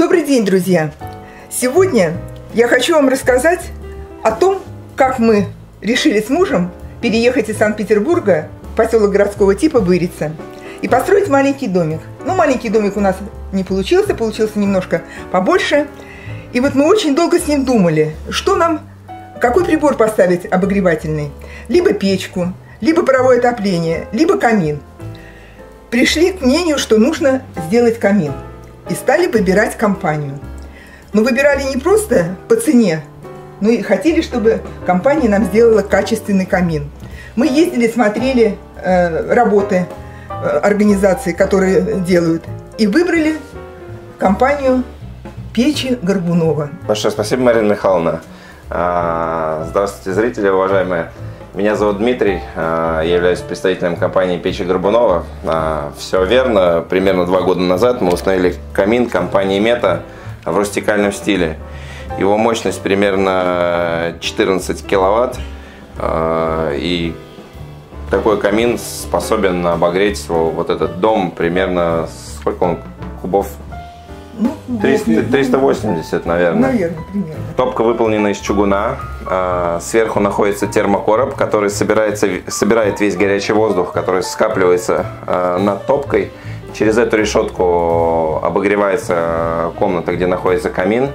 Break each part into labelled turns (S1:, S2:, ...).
S1: Добрый день, друзья! Сегодня я хочу вам рассказать о том, как мы решили с мужем переехать из Санкт-Петербурга в поселок городского типа Вырица и построить маленький домик. Ну, маленький домик у нас не получился, получился немножко побольше. И вот мы очень долго с ним думали, какой прибор поставить обогревательный. Либо печку, либо паровое отопление, либо камин. Пришли к мнению, что нужно сделать камин. И стали выбирать компанию. Но выбирали не просто по цене, но и хотели, чтобы компания нам сделала качественный камин. Мы ездили, смотрели работы организаций, которые делают, и выбрали компанию Печи Горбунова.
S2: Большое спасибо, Марина Михайловна. Здравствуйте, зрители, уважаемые. Меня зовут Дмитрий, я являюсь представителем компании Печи Горбунова. Все верно, примерно 2 года назад мы установили камин компании Мета в рустикальном стиле. Его мощность примерно 14 киловатт, и такой камин способен обогреть вот этот дом примерно, сколько он кубов? 380, наверное.
S1: Наверное, примерно.
S2: Топка выполнена из чугуна. Сверху находится термокороб, который собирает весь горячий воздух, который скапливается над топкой. Через эту решетку обогревается комната, где находится камин.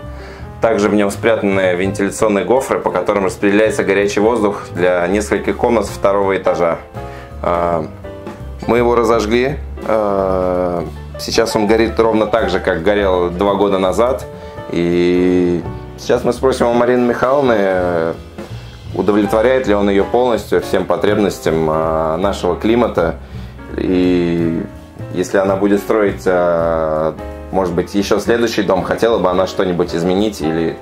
S2: Также в нем спрятаны вентиляционные гофры, по которым распределяется горячий воздух для нескольких комнат 2-го этажа. Мы его разожгли. Сейчас он горит ровно так же, как горел 2 года назад. И сейчас мы спросим у Марины Михайловны, удовлетворяет ли он ее полностью всем потребностям нашего климата. И если она будет строить, может быть, еще следующий дом, хотела бы она что-нибудь изменить, или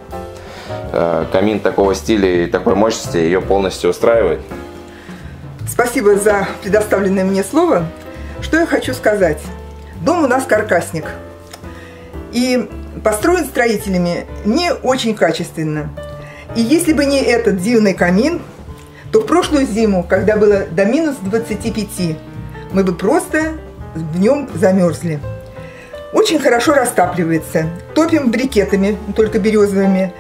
S2: камин такого стиля и такой мощности ее полностью устраивает.
S1: Спасибо за предоставленное мне слово. Что я хочу сказать? Дом у нас каркасник. И построен строителями не очень качественно. И если бы не этот дивный камин, то в прошлую зиму, когда было до минус 25, мы бы просто в нем замерзли. Очень хорошо растапливается. Топим брикетами, только березовыми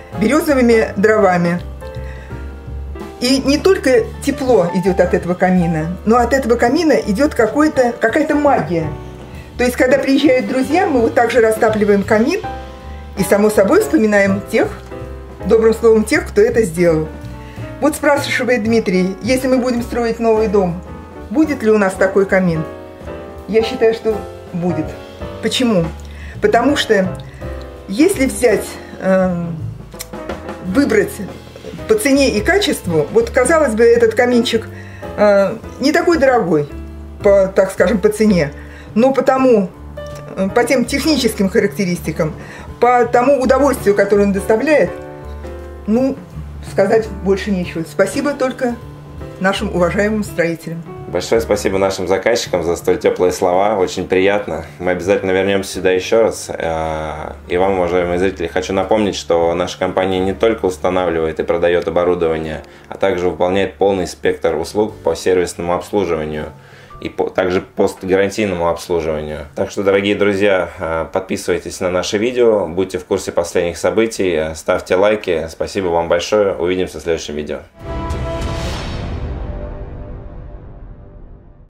S1: дровами. И не только тепло идет от этого камина, но от этого камина идет какая-то магия. То есть, когда приезжают друзья, мы вот так же растапливаем камин и, само собой, вспоминаем добрым словом тех, кто это сделал. Вот спрашивает Дмитрий, если мы будем строить новый дом, будет ли у нас такой камин? Я считаю, что будет. Почему? Потому что если выбрать по цене и качеству, вот, казалось бы, этот каминчик не такой дорогой, так скажем, по цене, но по тем техническим характеристикам, по тому удовольствию, которое он доставляет, сказать больше нечего. Спасибо только нашим уважаемым строителям.
S2: Большое спасибо нашим заказчикам за столь теплые слова, очень приятно. Мы обязательно вернемся сюда еще раз. И вам, уважаемые зрители, хочу напомнить, что наша компания не только устанавливает и продает оборудование, а также выполняет полный спектр услуг по сервисному обслуживанию и также постгарантийному обслуживанию. Так что, дорогие друзья, подписывайтесь на наши видео, будьте в курсе последних событий, ставьте лайки. Спасибо вам большое. Увидимся в следующем видео.